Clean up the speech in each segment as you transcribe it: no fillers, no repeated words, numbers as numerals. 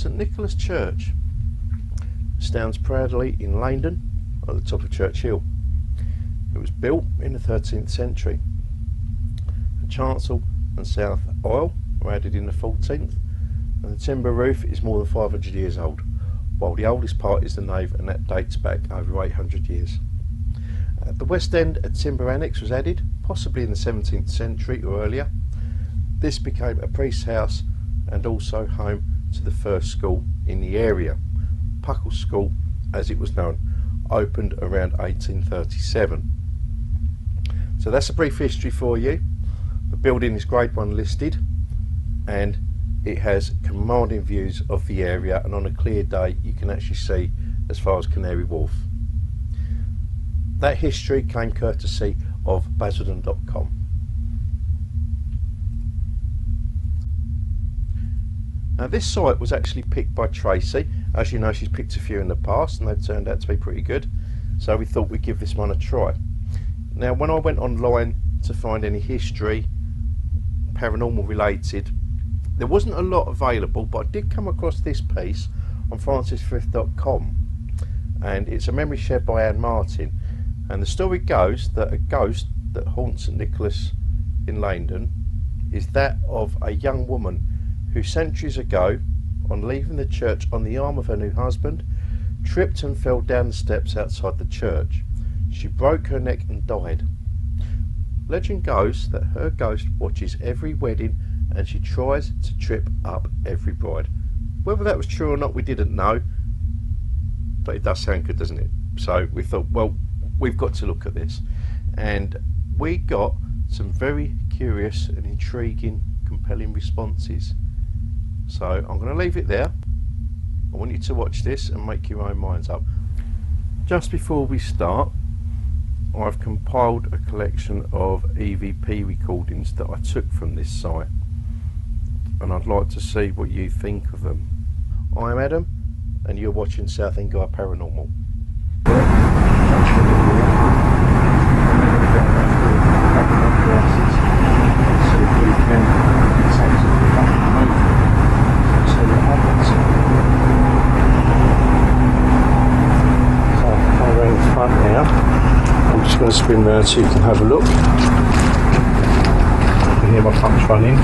St Nicholas Church stands proudly in Laindon at the top of Church Hill. It was built in the 13th century. The chancel and south aisle were added in the 14th, and the timber roof is more than 500 years old, while the oldest part is the nave, and that dates back over 800 years. At the west end, a timber annex was added, possibly in the 17th century or earlier. This became a priest's house and also home to the first school in the area. Puckle School, as it was known, opened around 1837. So that's a brief history for you. The building is Grade 1 listed, and it has commanding views of the area, and on a clear day you can actually see as far as Canary Wharf. That history came courtesy of Basildon.com. Now this site was actually picked by Tracey. As you know, she's picked a few in the past and they've turned out to be pretty good, so we thought we'd give this one a try. Now when I went online to find any history, paranormal related, there wasn't a lot available, but I did come across this piece on francisfrith.com, and it's a memory shared by Anne Martin, and the story goes that a ghost that haunts St Nicholas in Laindon is that of a young woman who centuries ago, on leaving the church on the arm of her new husband, tripped and fell down the steps outside the church. She broke her neck and died. Legend goes that her ghost watches every wedding and she tries to trip up every bride. Whether that was true or not, we didn't know, but it does sound good, doesn't it? So we thought, well, we've got to look at this, and we got some very curious and intriguing, compelling responses. So I'm going to leave it there. I want you to watch this and make your own minds up. Just before we start, I've compiled a collection of EVP recordings that I took from this site, and I'd like to see what you think of them. I'm Adam, and you're watching Southend Guy Paranormal. I'm just going to spin round so you can have a look. You can hear my pumps running.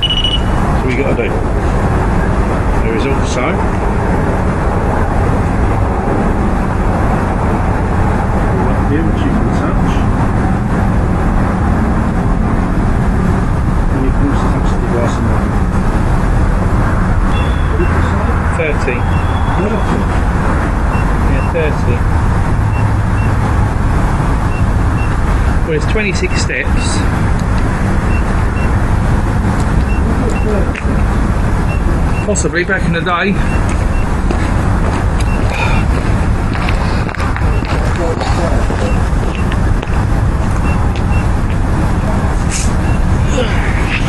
So what you got to do? There is also here which you can touch. 30. Yeah, 30. Well, it's 26 steps. Possibly back in the day.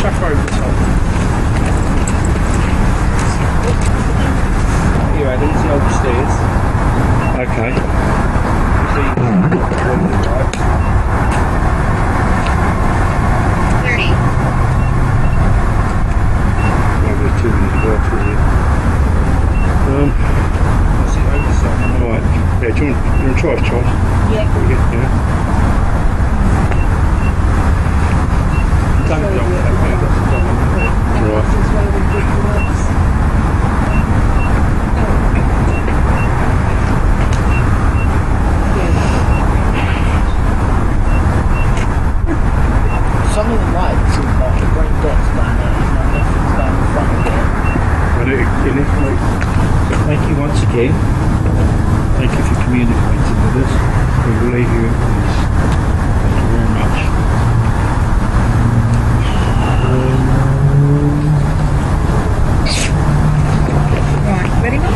Chuck over the top. Here, Adam, it's the old stairs. Okay. You see, 30. Maybe 2 minutes work, is it? What's it over the side? Alright. Yeah, do you want to try it, Charles? Yeah. Yeah. Don't block that, right. Some of the lights seem like the green dots down there, nothing's down in front of it. Thank you once again. Thank you for communicating with us. We will leave you in peace. Thank you very much. Right, ready, Mum?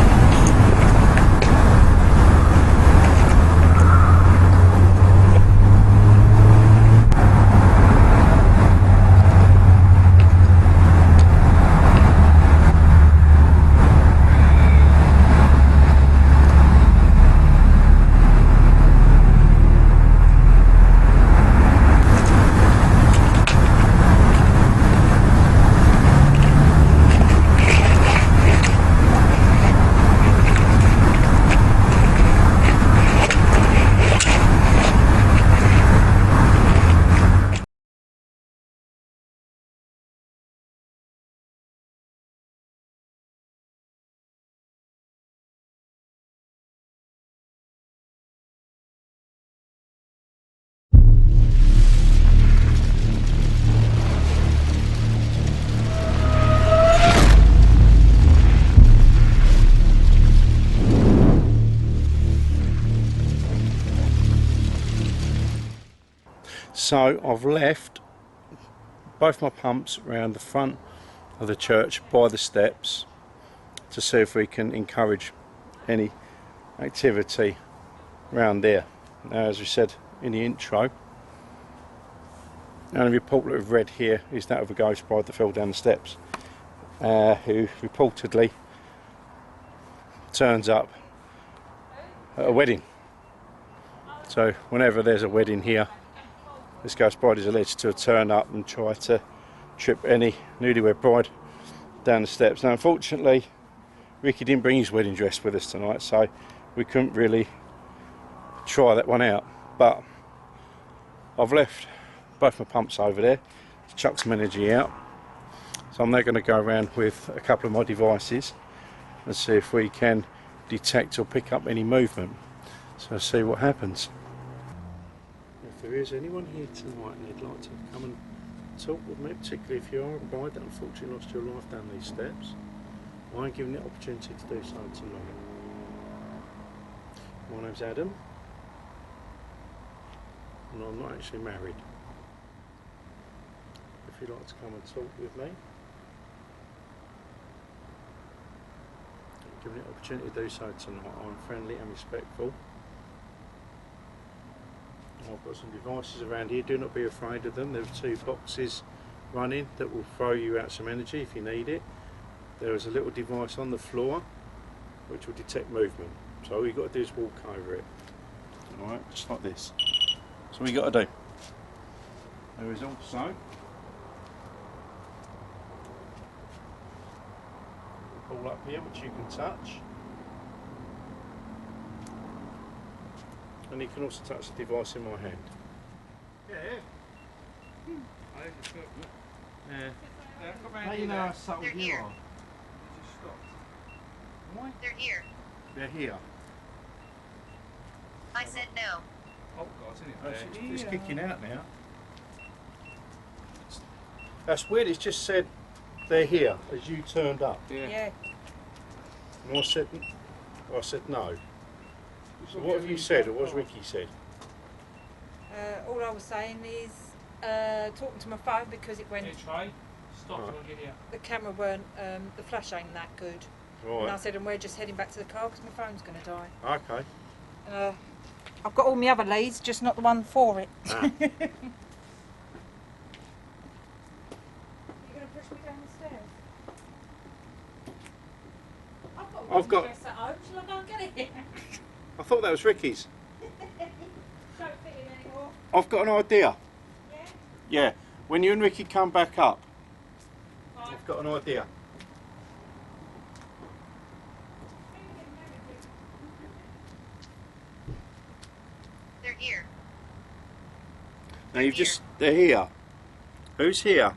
So I've left both my pumps around the front of the church by the steps to see if we can encourage any activity around there. Now, as we said in the intro, the only report that we've read here is that of a ghost bride that fell down the steps, who reportedly turns up at a wedding. So whenever there's a wedding here, this ghost bride is alleged to turn up and try to trip any newlywed bride down the steps. Now, unfortunately, Ricky didn't bring his wedding dress with us tonight, so we couldn't really try that one out. But I've left both my pumps over there to chuck some energy out. So I'm now going to go around with a couple of my devices and see if we can detect or pick up any movement. So see what happens. If there is anyone here tonight and they'd like to come and talk with me, particularly if you are a bride that unfortunately lost your life down these steps, I'm given the opportunity to do so tonight. My name's Adam, and I'm not actually married. If you'd like to come and talk with me, I'm given the opportunity to do so tonight. I'm friendly and respectful. I've got some devices around here, do not be afraid of them. There's 2 boxes running that will throw you out some energy if you need it. There is a little device on the floor which will detect movement. So all you've got to do is walk over it. Alright, just like this. So what you got to do. There is also a ball up here which you can touch. And you can also touch the device in my hand. Yeah. How do you know how subtle you are? Why? They're here. They're here. I said no. Oh God, it's in it. It's kicking out now. That's weird, it's just said they're here as you turned up. Yeah. And I said no. So what have you said, or what has Ricky said? All I was saying is talking to my phone because it went. Hey, Trey, stop Right. till I get here. The camera weren't. The flash ain't that good. And I Right, said, and we're just heading back to the car because my phone's going to die. okay. I've got all my other leads, just not the one for it. Ah. You're going to push me down the stairs? I've got- Dress at home. Shall I go and get it? I thought that was Ricky's. Don't fit in anymore. I've got an idea. Yeah? Yeah, when you and Ricky come back up, Right. I've got an idea. They're here. Now you've they're here. Who's here?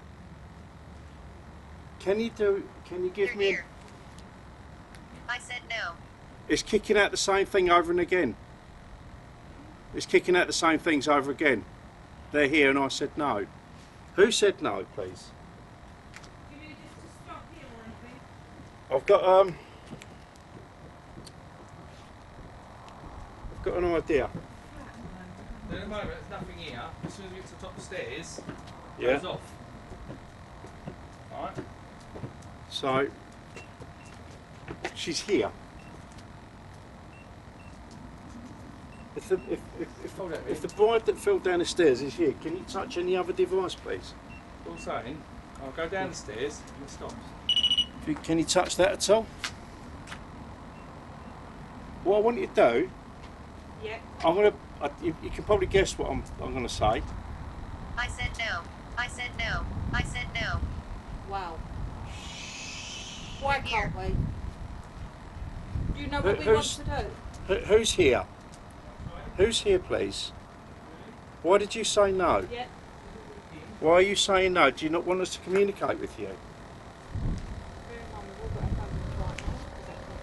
Can you give They're me here. I said no. It's kicking out the same thing over and again. It's kicking out the same things over again. They're here and I said no. Who said no, please? Do you need us to stop here or anything? I've got an idea. At the moment, there's nothing here. As soon as we get to the top of the stairs, it Yeah. goes off. Alright? So she's here. If the bride that fell down the stairs is here, can you touch any other device, please? All saying, I'll go down the stairs and it stops. Can you touch that at all? What I want you to do, Yeah. you can probably guess what I'm gonna say. I said no. I said no. I said no. Wow. Why They're here. can't we? Do you know what we want Who's- to do? Who's here? Who's here, please? Why did you say no? Yeah. Why are you saying no? Do you not want us to communicate with you? Bear in mind, we've all got our phones right now, 'cause that's not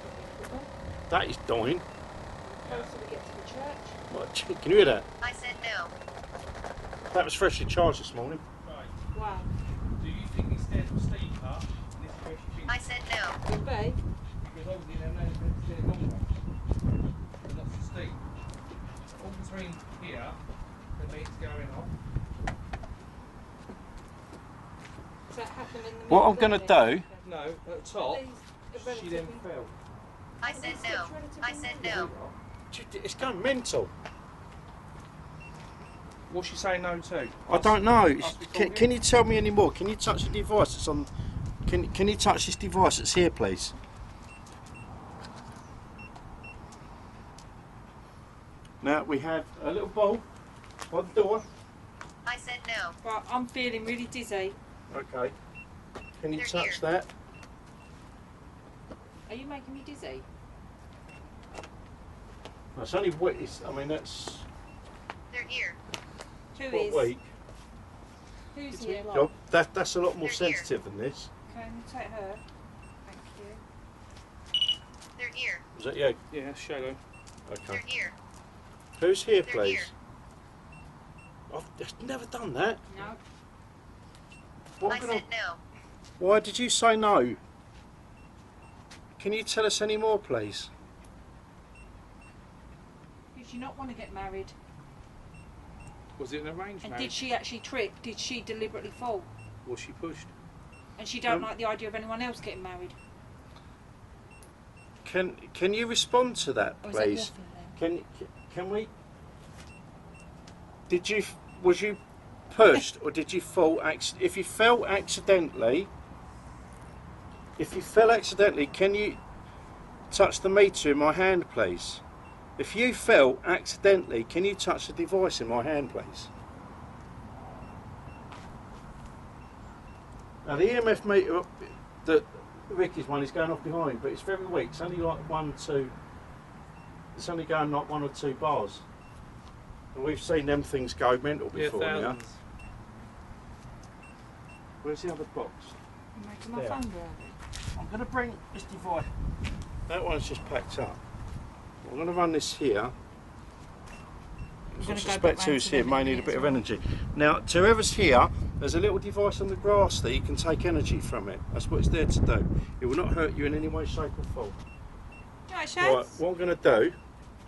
equipment. That is dying. Closer we get to the church. What, can you hear that? I said no. That was freshly charged this morning. Right. Wow. Do you think these stairs will steeper? And this is where she thinks I said no. Could be. because obviously they're known for the stairs long way. But not so steep. All between here, the meter's going off. that happen in the middle? What I'm going to do... No, at the top, she then fell. I said no. I said no. It's going mental. What's she saying no to? I don't know. Us recording? Can you tell me any more? Can you touch the device that's on... Can you touch this device that's here, please? Now, we have a little ball by the door. I said no. Right, I'm feeling really dizzy. Okay. Can you They're touch here. that? Are you making me dizzy? It's only wet. I mean, that's They're here. Who quite is? weak. Who's here? Oh, that's a lot more They're here. sensitive than this. Can you take her? Thank you. They're here. Is that you? Yeah, shadow. They're Okay. here. Who's here, They're please? here. I've never done that. No. What I am I said gonna- no. Why did you say no? Can you tell us any more, please? Did she not want to get married? Was it an arranged And marriage? did she actually trick? Did she deliberately fall? Was she pushed? And she don't like the idea of anyone else getting married? Can you respond to that, Or is that your please? feeling? Can we? Was you pushed or did you fall? If you fell accidentally, can you touch the meter in my hand, please? If you fell accidentally, can you touch the device in my hand, please? Now the EMF meter, the Ricky's one is going off behind, but it's very weak. It's only like 1, 2. It's only going like 1 or 2 bars. And we've seen them things go mental Yeah, before now. thousands. Where's the other box? You're making my There. phone go. I'm going to bring this device. That one's just packed up. I'm going to run this here. I gonna go suspect back round who's to here them may in a need a minute bit as of well. energy. Now, to whoever's here, there's a little device on the grass that you can take energy from it. That's what it's there to do. It will not hurt you in any way, shape or form. Right, Right, Shaz? what I'm going to do,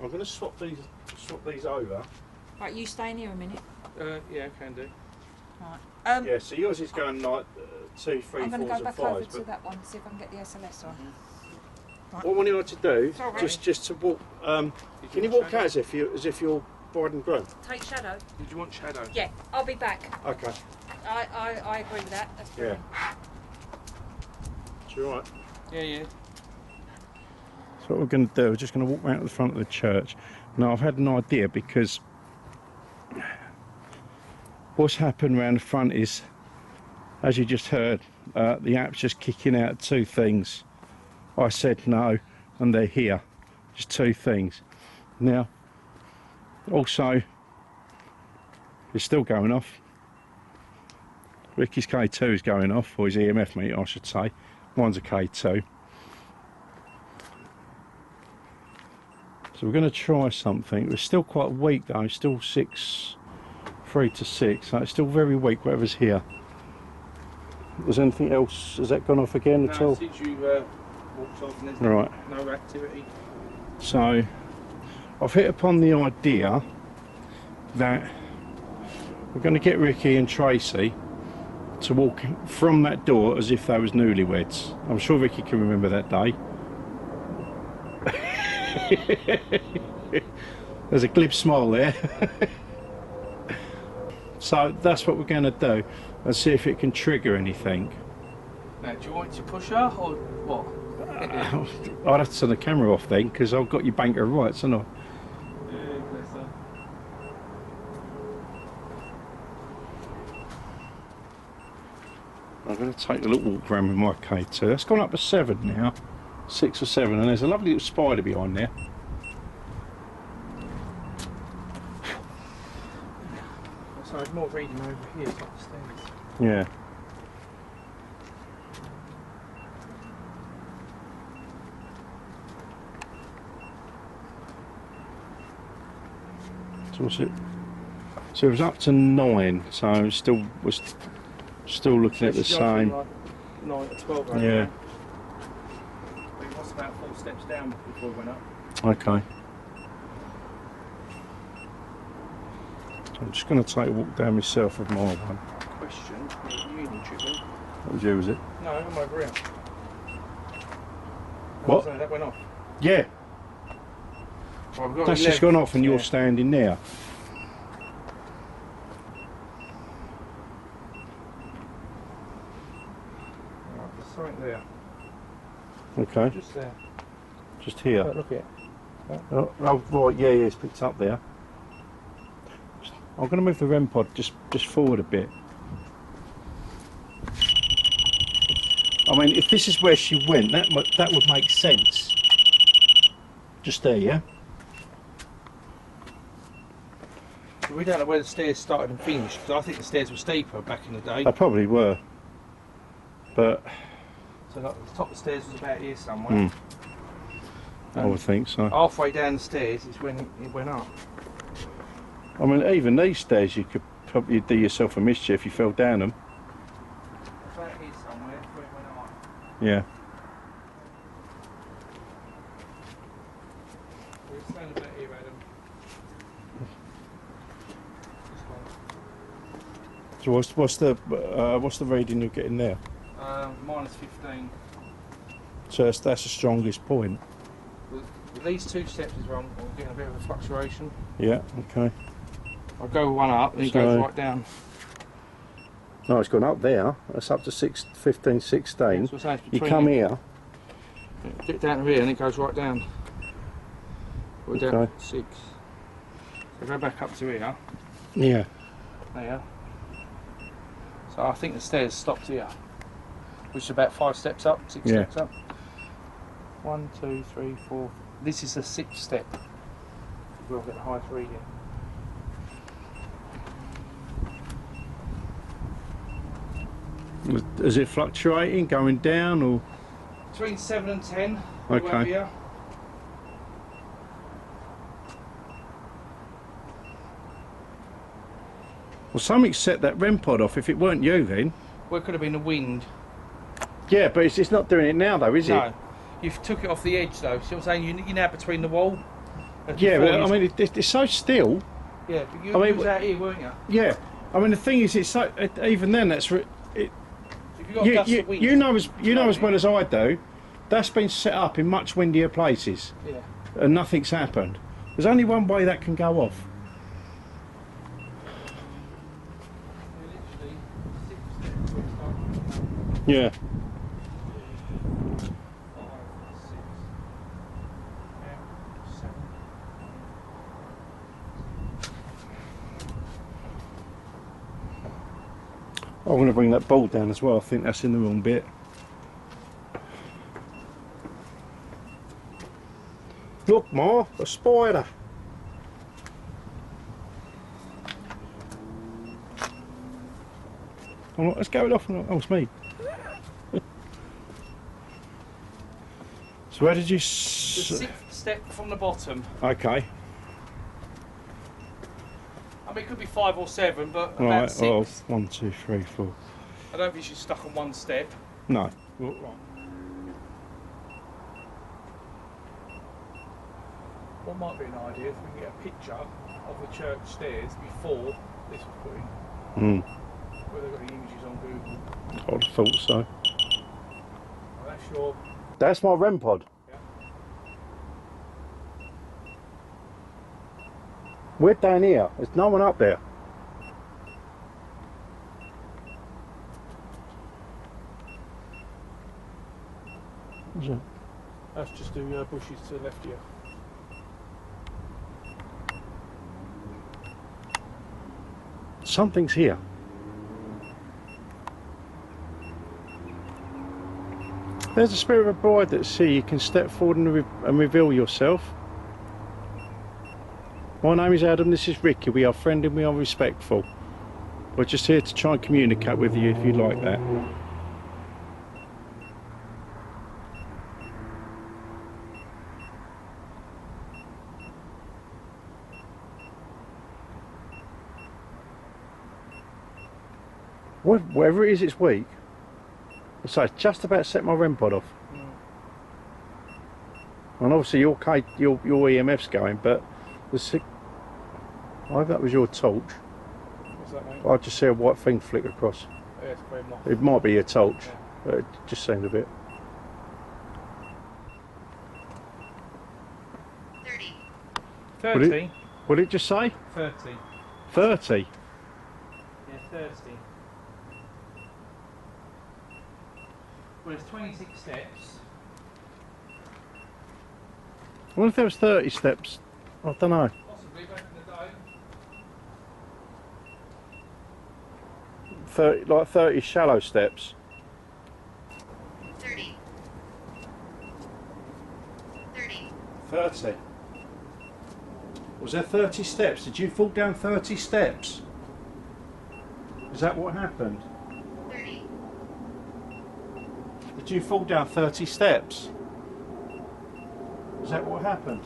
I'm going to swap these over. Right, you stay in here a minute. Yeah, can do. Right. Yeah, so yours is going like 2, 3, I'm going 4s to go and back over 5s. to But that one, see if I can get the SLS on. what we need to do, Sorry. just to walk. Can you walk out as if you're bride and groom? Take Shadow. Did you want shadow? Yeah, I'll be back. Okay. I agree with that. That's Yeah. brilliant. It's all right. Yeah. So what we're going to do, we're just going to walk round to the front of the church. Now I've had an idea because what's happened round the front is, as you just heard, the app's just kicking out 2 things. I said no, and they're here. Just 2 things. Now, also, it's still going off. Ricky's K2 is going off, or his EMF meter, I should say. Mine's a K2. So we're going to try something. It's still quite weak though, it's still 3 to 6, so it's still very weak, whatever's here. Was anything else, has that gone off again at all? No, since you walked off and there's Right. no activity. So, I've hit upon the idea that we're going to get Ricky and Tracey to walk from that door as if they was newlyweds. I'm sure Ricky can remember that day. There's a glib smile there. So that's what we're going to do and see if it can trigger anything. Now, do you want to push her or what? I'd have to turn the camera off then because I've got your banker of rights, haven't I? Yeah, bless her. I'm going to take a little walk around with my K2. That's gone up to 7 now, 6 or 7, and there's a lovely little spider behind there. So there's more reading over here, top the stairs. Yeah. So what's it? So it was up to 9, so we're still looking at the She's jumping same. like 9 to 12 right Yeah. now. But it was about 4 steps down before we went up. Okay. I'm just going to take a walk down myself with my one. Question, you need treatment? That was you, was it? No, I'm over here. What? So that went off. Yeah. Right, we've got That's 11. just gone off and you're Yeah. standing there. Right, there's something there. Okay. Just there. Just here. Look at it. Oh, right, yeah, it's picked up there. I'm going to move the REM pod just forward a bit. I mean, if this is where she went, that would make sense. Just there, yeah? We don't know where the stairs started and finished, because I think the stairs were steeper back in the day. They probably were. But So like, the top of the stairs was about here somewhere. I would think so. Halfway down the stairs is when it went up. I mean, even these stairs, you could probably do yourself a mischief if you fell down them. About here somewhere where it went up. Yeah. We're standing about here, Adam. This one. So what's the reading you're getting there? Minus 15. So that's the strongest point. With these two steps is where I'm getting a bit of a fluctuation. Yeah. Okay. I go one up and it goes right down. No, it's gone up there. That's up to 15, 16. So it's You between come it. here. Get down to here and it goes right down. We're down Okay. to 6. So go back up to here. Yeah. There. So I think the stairs stopped here. Which is about 5 steps up, 6 Yeah. steps up. 1, 2, 3, 4. This is the 6th step. We'll get the highest reading. Is it fluctuating, going down, or? Between 7 and 10. Okay. Over here. Well, something set that REM pod off. If it weren't you, then. Well, it could have been the wind. Yeah, but it's not doing it now, though, is it? No. You've took it off the edge though. See what I'm saying? You're now between the wall. Yeah, Before but you- I mean, it's so still. Yeah, but you, I mean, you was out here, weren't you? Yeah. I mean, the thing is, it's so. Even then, that's. If you got a gust of wind. You know as well as I do. That's been set up in much windier places, Yeah. and nothing's happened. There's only one way that can go off. Literally 6 steps. We're starting Yeah. 5, 6. Yeah, 7. I'm going to bring that bolt down as well. I think that's in the wrong bit. Look, Ma, a spider. Oh, let's go it off. Oh, it's me. So where did you? The 6th step from the bottom. Okay. I mean, it could be 5 or 7, but about Right. 6. Oh, 1, 2, 3, 4. I don't think she's stuck on one step. No. Right. What might be an idea if we can get a picture of the church stairs before this was put in. Hmm. Whether they've got any images on Google. I would have thought so. Well, that's your. That's my REM pod. Yeah. We're down here. There's no one up there. What's that? That's just the bushes to the left here. Something's here. There's the spirit of a bride that see you can step forward and reveal yourself. My name is Adam, this is Ricky. We are friendly and we are respectful. We're just here to try and communicate with you if you like that. Whatever it is, it's weak. So it's just about set my REM pod off. And obviously your EMF's going, but I hope that was your torch. What's that, mate? I just see a white thing flick across. Yeah, it's very moth. It might be a torch, Yeah. but it just seemed a bit. 30. 30. What did it just say? 30. 30. Yeah, 30. Well, it's 26 steps. I wonder if there was 30 steps. I don't know. Possibly back in the day. 30, like 30 shallow steps. 30. 30. 30. Was there 30 steps? Did you fall down 30 steps? Is that what happened? 30. Did you fall down 30 steps? Is that what happened?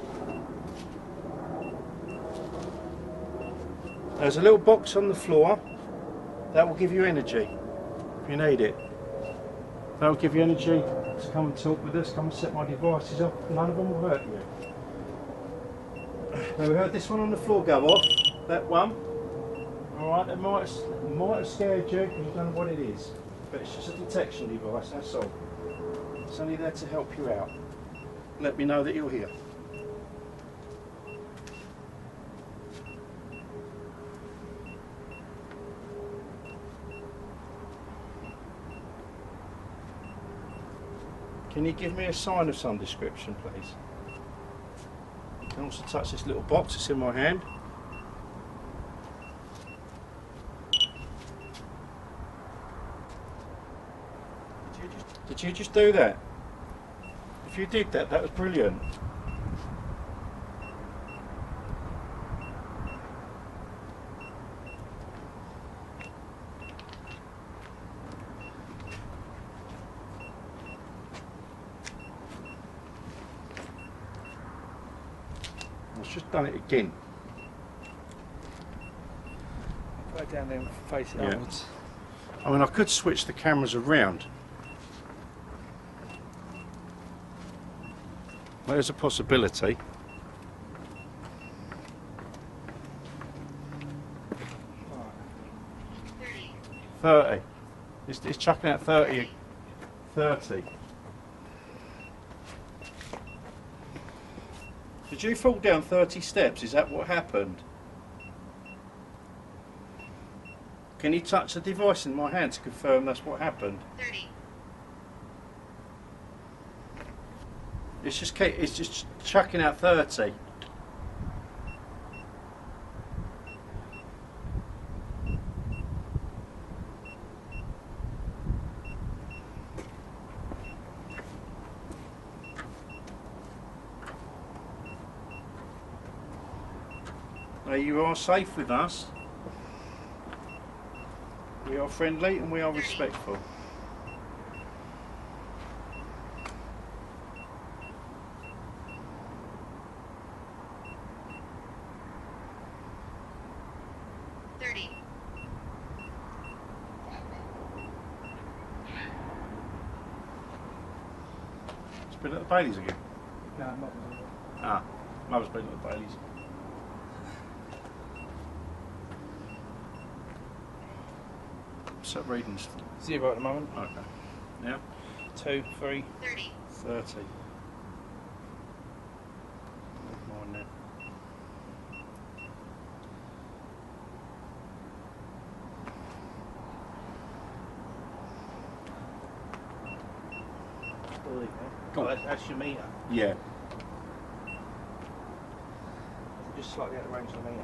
There's a little box on the floor that will give you energy if you need it. That will give you energy to come and talk with us, come and set my devices up. None of them will hurt you. Now we heard this one on the floor go off, that one. Alright, that might have scared you because you don't know what it is. But it's just a detection device, that's all. It's only there to help you out. Let me know that you're here. Can you give me a sign of some description, please? You can also touch this little box that's in my hand. Did you just do that? If you did that, that was brilliant. I've just done it again. Put it down there and face it Yeah. upwards. I mean, I could switch the cameras around. There's a possibility. 30. 30. It's chucking out 30. 30. Did you fall down 30 steps? Is that what happened? Can you touch the device in my hand to confirm that's what happened? 30. It's just chucking out 30. Now you are safe with us. We are friendly and we are respectful. It's been at the Baileys again. No, not Ah, Mother's been at the Baileys. What's that reading? 0 at the moment. Okay. Now? 2, 3. 30. 30. Mine now. Oh, that's your meter. Yeah. Just slightly out of range of the meter.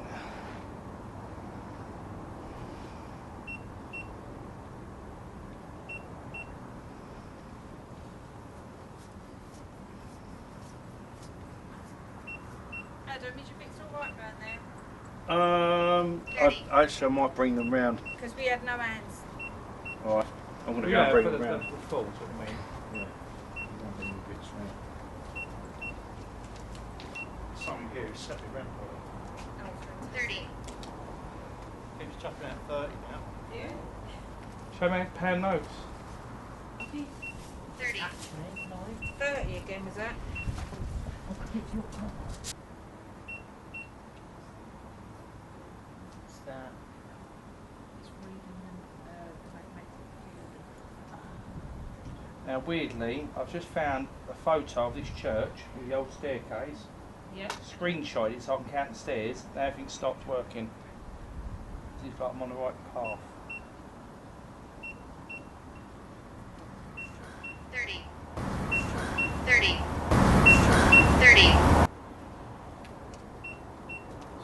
Adam, is your bits all right down there? Actually I might bring them round. Because we had no hands. Alright, I'm going to go and bring them round. The falls, what I mean. Yeah. I'm gonna bring the bits round. Something here is set me round. 30. Keeps chucking out 30 now. Yeah. Show me pound notes. 30. 30 again, was that? What's that? It's reading Now weirdly, I've just found a photo of this church with the old staircase. Yeah. Screenshot it so I can count the stairs. Now everything stopped working. As if like I'm on the right path. 30. 30. 30.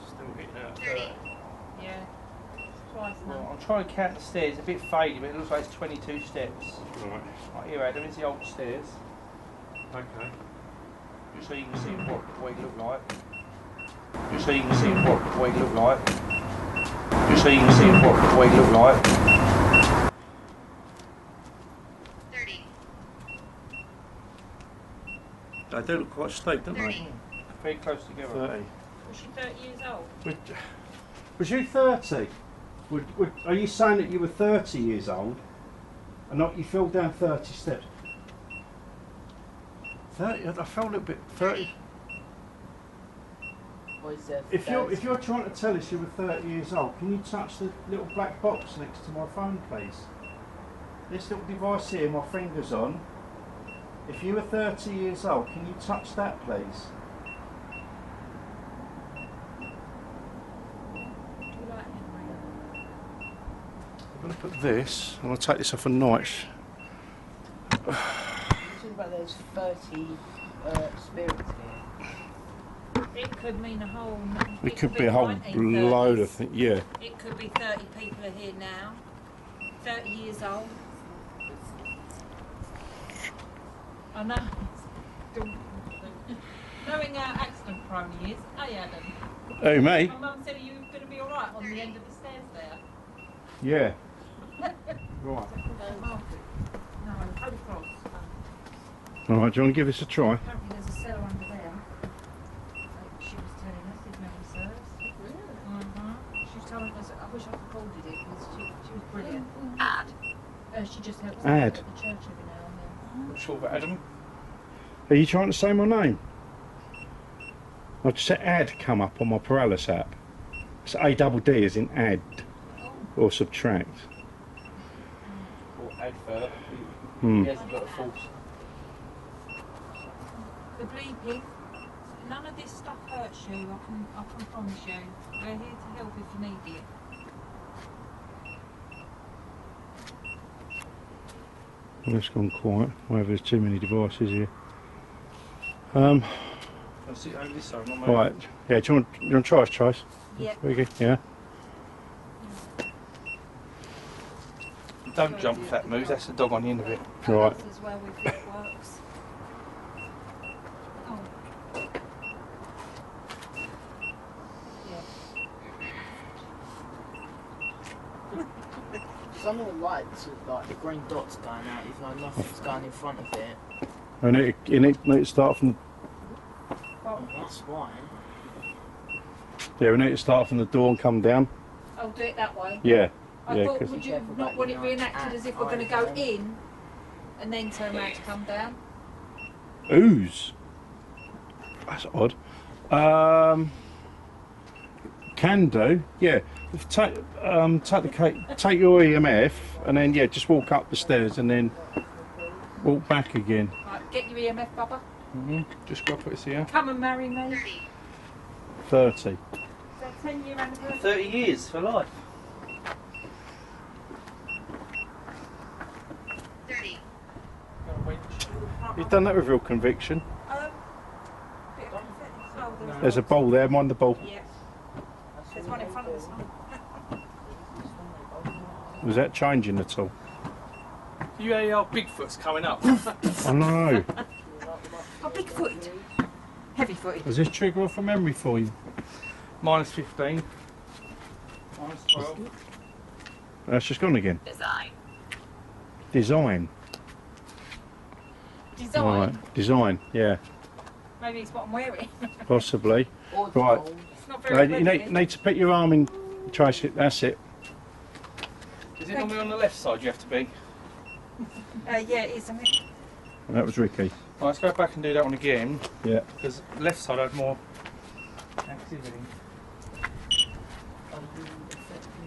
Still hitting out. 30. Yeah. Twice Well, now. I'm trying to count the stairs. A bit faded, but it looks like it's 22 steps. Right. Right here, Adam, is the old stairs. Okay. Just so you can see what it look like. Just so you can see what it look like. Just so you can see what it look like. 30. They do look quite steep, don't 30. Very close together. 30. Was she 30 years old? Was you 30? Are you saying that you were 30 years old and not you fell down 30 steps? 30? I felt a little bit 30. Or is there If you're trying to tell us you were 30 years old, can you touch the little black box next to my phone, please? This little device here, my finger's on. If you were 30 years old, can you touch that, please? Do you like Henry? I'm going to put this, I'm going to take this off a notch. Talking about those 30 spirits here. It could mean a whole. It could be a whole 1930s. load of things, yeah. It could be 30 people are here now. 30 years old. I know. Knowing how accident prone he is, hey Adam. Oh, me? My mum said you were going to be alright on the end of the stairs there. Yeah. Right. No, Holy Cross. Alright, do you want to give this a try? Apparently there's a cellar under there. Like she was telling us, if memory serves. Really? She was telling us, I wish I recorded it because she was brilliant. She just helps us Ad. at the church every now and then. Not sure about Adam. Are you trying to say my name? I've just had add come up on my Paralis app. It's ADD as in add or subtract. Or advert. Hmm. He hasn't got a false. The bleeping, none of this stuff hurts you, I can promise you. We're here to help if you need it. Well, it's gone quiet. Whether there's too many devices here. I'll sit over this side, not Right. Yeah, do you want to try us, Trace? Yeah. Very good. Yeah. Don't jump if that moves, that's the dog on the end of it. Right. This is where we think it works. Oh. Yeah. Some of the lights, like the green dots going out, even though nothing's going in front of it. And it need to start from Oh, that's fine. we need to start from the door and come down. I'll do it that way. Yeah. I Yeah, thought, 'cause- would you not want it reenacted as if we're going to go in and then turn around to come down? Ooze. That's odd. Can do. Yeah. Take your EMF and then just walk up the stairs and then walk back again. Right, get your EMF, Bubba. Just go put this here. Come and marry me. 30. 30. Is that 10-year anniversary? 30 years for life. 30. You've done that with real conviction. Bit of confetti. Oh, There's a bowl there. Mind the bowl. Yeah. There's one in front of us now. Was that changing at all? You our Bigfoot's coming up. I know. Oh, big-footed. Heavy-footed. Does this trigger off a memory for you? Minus 15. Minus 12. That's just gone again. Design. Design. Design. Right. Design. Yeah. Maybe it's what I'm wearing. Possibly. Or the Right. gold. It's not very You pretty. need to put your arm in. Tracy. That's it. Is it normally on the left side you have to be? Yeah, it is, isn't it? That was Ricky. Right, let's go back and do that one again. Yeah. Because the left side had more activity.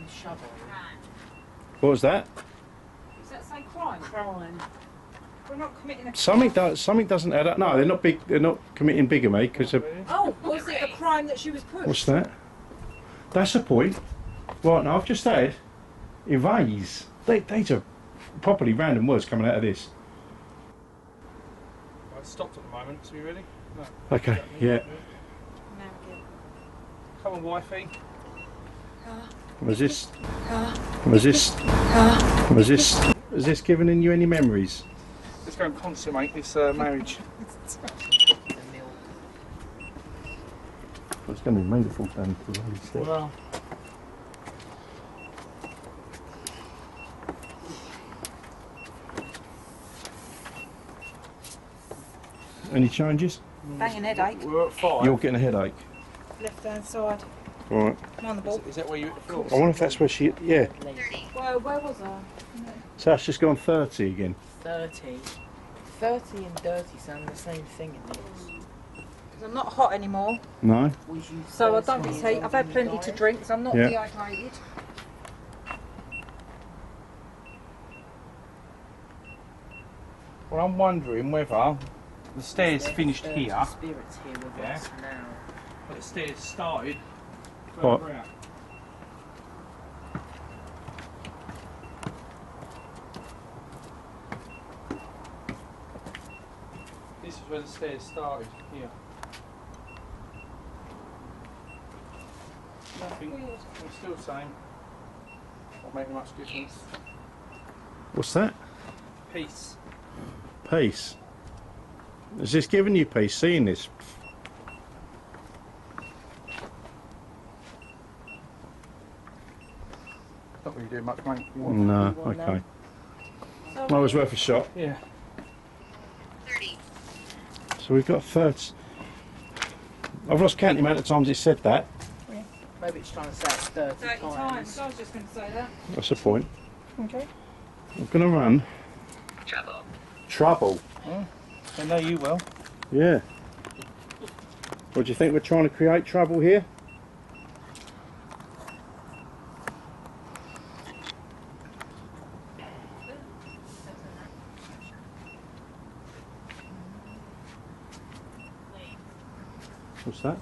Shovel. What was that? Does that say crime? Crime. We're not committing a Something doesn't add up. No, they're not big. They're not committing bigamy because of. Oh, was it a crime that she was pushed? What's that? That's the point. Right now, I've just said evase. These are properly random words coming out of this. I've stopped at the moment, so you ready? No. Okay, yeah. Now again. Come on, wifey. Resist. Resist. Resist. Is this giving you any memories? Let's go and consummate this marriage. It's going to be me to fall down the bloody steps. Well, Any changes? Banging headache. We're at 5. You're getting a headache. Left hand side. Right. I'm on the ball. Is that where you hit the floor? I wonder if that's where she. Yeah. 30. Well, where was I? So that's just gone 30 again. 30. 30 and dirty sound the same thing in this. Because I'm not hot anymore. No. So I don't get heat. I've had plenty to drink, so I'm not Yeah. dehydrated. Well, I'm wondering whether the stairs finished here, Spirits here with Yeah. us now. but the stairs started What? further out. This is where the stairs started, here. Nothing. I'm still the same. Not making much difference. What's that? Peace. Peace. Is this giving you peace, seeing this? Not really doing much, mate. You want- No, You want okay. So Well, it was worth a shot. Yeah. 30. So we've got 30. I've lost count the amount of times it said that. Maybe it's trying to say it's 30, 30 times. I was just going to say that. That's the point. Okay. I'm going to run. Trouble. Trouble. I know you will. Yeah. What do you think we're trying to create trouble here? What's that?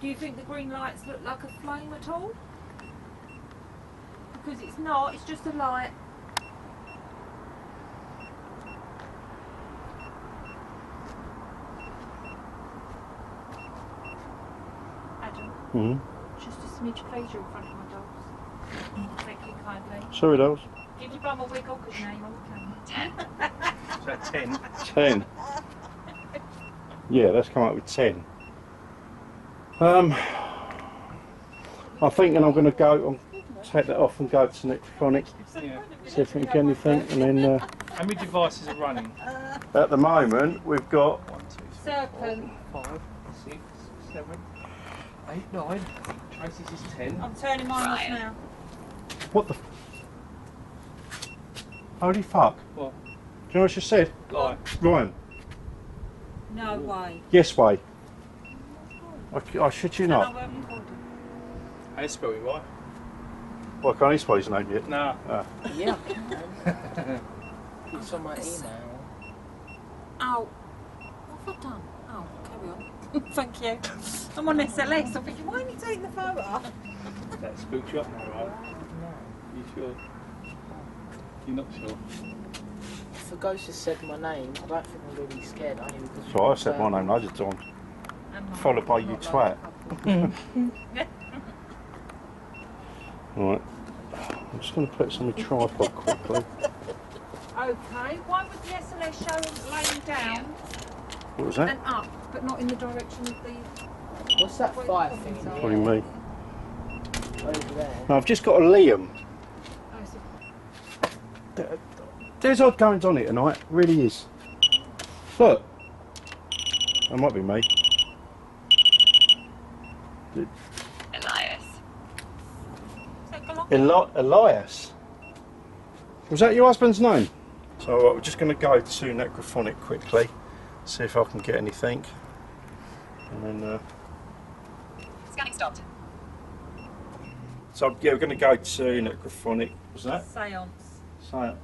Do you think the green lights look like a flame at all? Because it's not, it's just a light. Adam, Mm-hmm. just a smidge pleasure in front of my dogs. Thank you kindly. Sorry, dolls. Give your bum a wiggle because your name on the camera. 10. So 10. 10. Yeah, let's come up with 10. I'm thinking I'm going to go, take that off and go to Necrophonic, Yeah. see if we can get anything, and then How many devices are running? at the moment we've got 1, 2, 3, Serpent. 4, 5, 6, 7, 8, 9. Tracey's is 10. I'm turning mine off now. what the holy fuck. What? Do you know what she said? Like, Ryan, No way. yes way. I shit you And I not. won't record it. how you spell it right? Well, I can't even spell his name yet. Nah. Yeah, I can. It's on my email. Ow. What have I done? Oh, carry on. Thank you. I'm on SLS. I'm thinking, why are you taking the photo? That spooks you up now, right? No. You sure? You're not sure? If a ghost has said my name, I don't think I'm really scared, only because... So I said my name loads of times, followed by you twat. Right, I'm just going to put some on the tripod quickly. Okay, why was the SLS show laying down What was that? and up, but not in the direction of the... What's that fire thing in Probably the me. air? Over there. No, I've just got a Liam. Oh, so There's odd goings on here tonight, really is. Look, that might be me. Elias. take a look. Elias. Was that your husband's name? So we're just going to go to Necrophonic quickly, see if I can get anything, and then. Scanning stopped. So yeah, we're going to go to Necrophonic. Was that? Seance. So, right,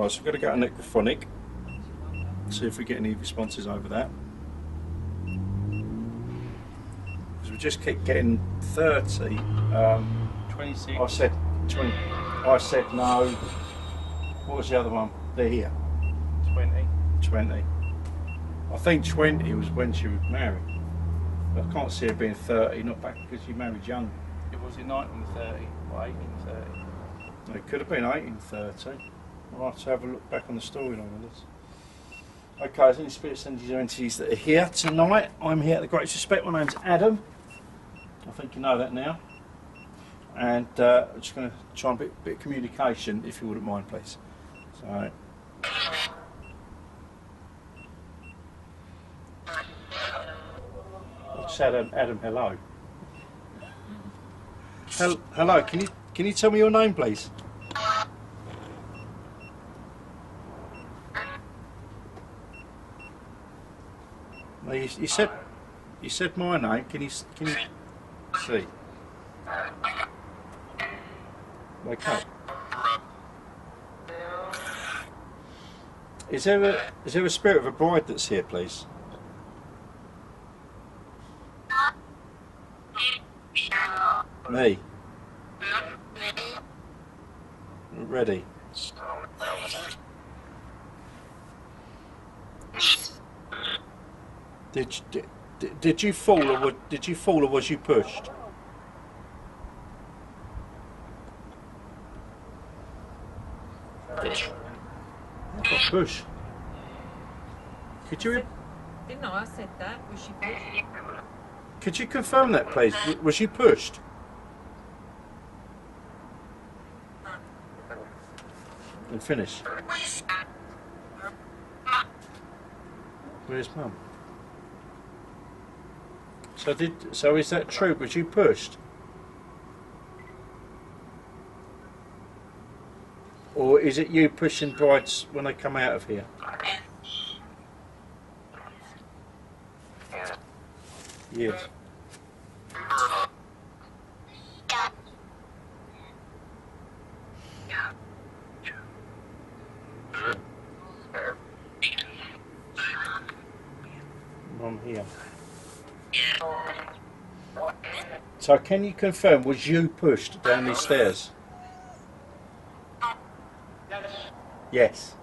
so we're going to go to necrophonic, see if we get any responses over that. Because we just keep getting 30. 26. I said 20. I said no. What was the other one? They're here. 20. 20. I think 20 was when she was married. But I can't see her being 30, not back because she married young. It was in 1930 or 1830. It could have been 1830. I'll have to have a look back on the storyline of this. Okay, there's any spirits and entities that are here tonight. I'm here at the Great Suspect. My name's Adam. I think you know that now. And I'm just going to try and bit of communication, if you wouldn't mind, please. So. Just Adam, hello. Hello. Can you tell me your name, please? Well, you said my name. Can you see? Okay. Is there a spirit of a bride that's here, please? Me. Ready. Did you fall or was you pushed? I got pushed. Could you? Didn't I? I said that. Was she pushed? Could you confirm that, please? Was you pushed? And finish. Where's Mum? So is that true? Was you pushed? Or is it you pushing brides when they come out of here? Yes. Mum here. So can you confirm, was you pushed down these stairs? Yes.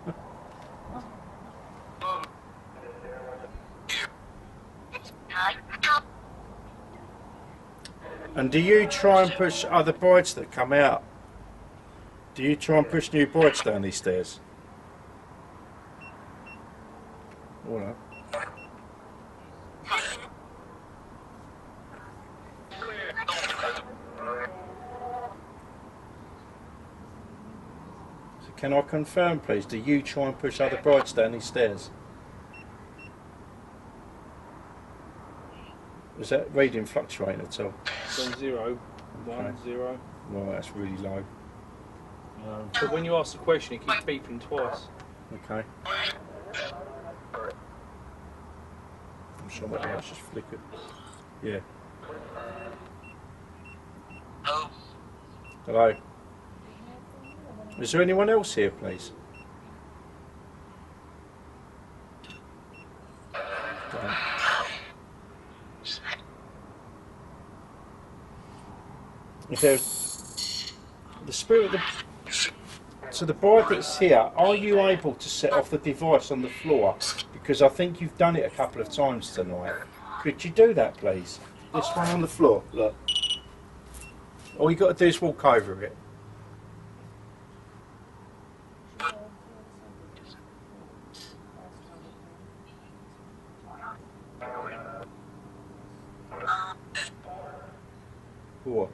And do you try and push other brides that come out? Do you try and push new brides down these stairs? All right. So can I confirm, please, do you try and push other brides down these stairs? Is that reading fluctuating at all? So 0, 1, Okay. 0. Right, that's really low. But when you ask the question, it keeps beeping twice. Okay. I'm sure my light's just flickered. Yeah. Hello. Is there anyone else here, please? Okay. Is there the spirit of the... So the bride that's here, are you able to set off the device on the floor? Because I think you've done it a couple of times tonight. Could you do that, please? This one on the floor, look. All you got to do is walk over it. What?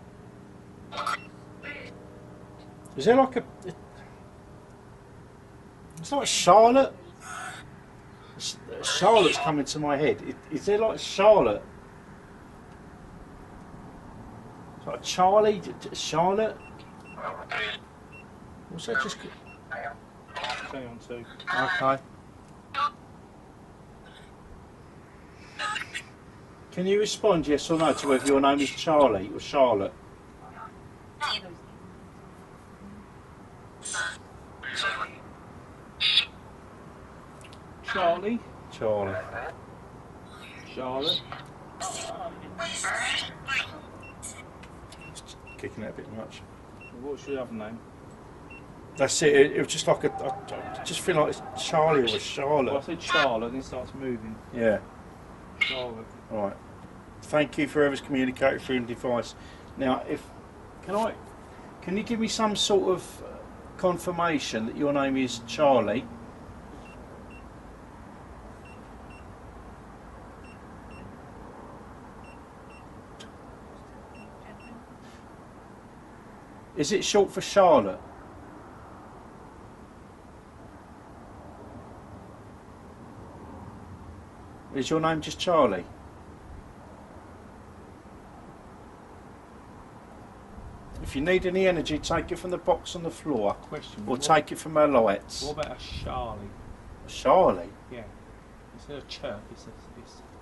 Is there like a... It's like Charlotte. Charlotte's coming to my head. Is there like Charlotte? It's like Charlie, Charlotte? What's that just... Hang on, 2. Okay. Can you respond yes or no to whether your name is Charlie or Charlotte? Charlotte. It's kicking out a bit much. What's your other name? That's it. It was just like I just feel like it's Charlie or Charlotte. Well, I said Charlotte, then it starts moving. Yeah. Charlotte. Right. Thank you for whoever's communicated through the device. Now, can you give me some sort of confirmation that your name is Charlie? Is it short for Charlotte? Is your name just Charlie? If you need any energy, take it from the box on the floor, Question. or take it from our lights. What about a Charlie? Charlie? Yeah. Instead of chirp, it's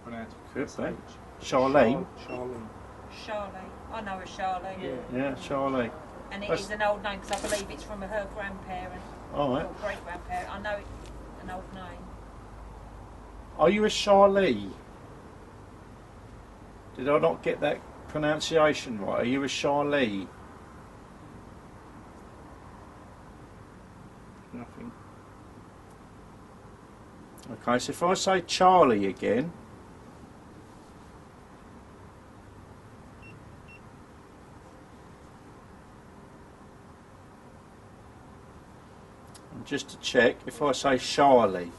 pronounced Could SH. be. Charlene? Charlie. Charlie. I know a Charlie. Yeah. Yeah, Charlie. And it That's- is an old name because I believe it's from her grandparent Alright. or great grandparent. I know it's an old name. Are you a Charlie? Did I not get that pronunciation right? Are you a Charlie? Nothing. Okay, so if I say Charlie again, and just to check, if I say Charlie,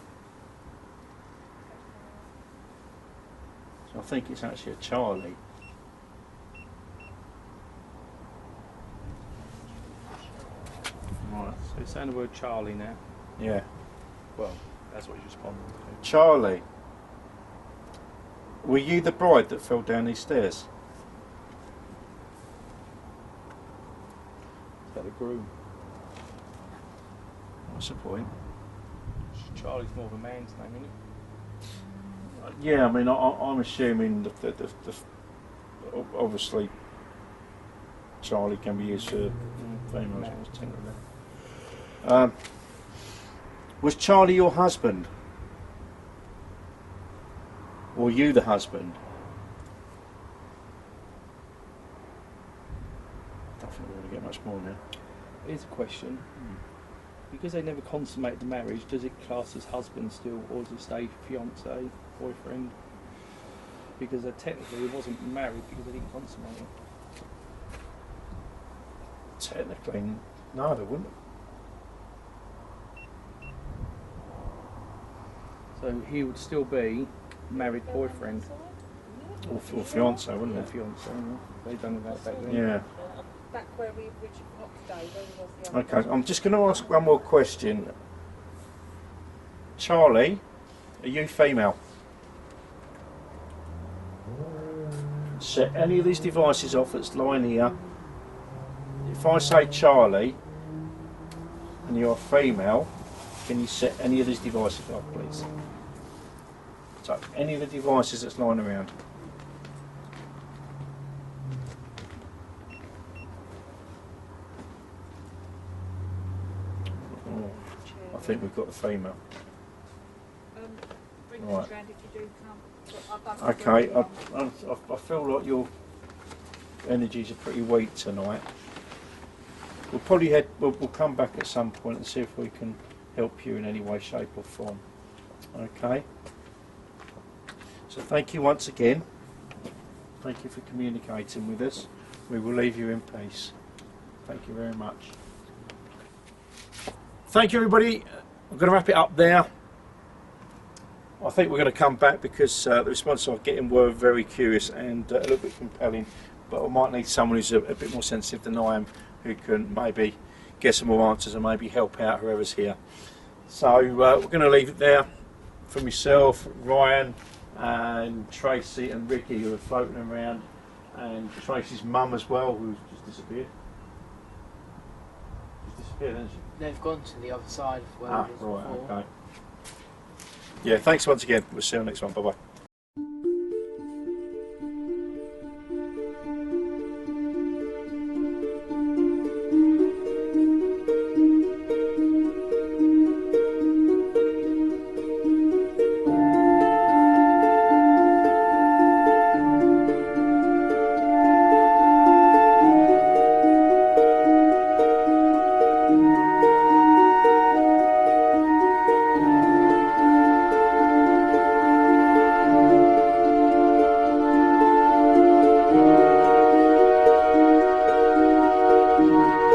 so I think it's actually a Charlie. Right, So you're saying the word Charlie now? yeah. Well, that's what you responded to. Charlie, were you the bride that fell down these stairs? Is that the groom? What's the point? Charlie's more of a man's name, isn't it? Yeah, I mean, I'm assuming that obviously Charlie can be used for females. Was Charlie your husband? Or you the husband? I don't think we're going to get much more now. Here's a question. Because they never consummated the marriage, does it class as husband still, or does it stay fiance, boyfriend? Because technically it wasn't married because they didn't consummate it. Technically, no, they wouldn't. So he would still be married boyfriend Or fiance, wouldn't or it? fiance. Yeah. They done that back then. Yeah. Back where we originally, not today, where was the other Okay, I'm just going to ask one more question. Charlie, are you female? Set any of these devices off that's lying here. If I say Charlie and you're female, can you set any of these devices off, please? So, any of the devices that's lying around. Oh, I think we've got the female. Bring Right. things round if you do come. But I don't Okay, know. I feel like your energies are pretty weak tonight. We'll probably we'll come back at some point and see if we can help you in any way, shape or form. Okay? So thank you once again. Thank you for communicating with us. We will leave you in peace. Thank you very much. Thank you everybody. I'm going to wrap it up there. I think we're going to come back because the responses I'm getting were very curious and a little bit compelling, but I might need someone who's a bit more sensitive than I am, who can maybe get some more answers and maybe help out whoever's here. So we're going to leave it there for myself, Ryan and Tracy and Ricky, who are floating around, and Tracy's mum as well, who's just disappeared. She's disappeared, hasn't she? They've gone to the other side of where Ah, it was right, before. okay. Yeah, thanks once again. We'll see you on the next one. Bye bye. Bye.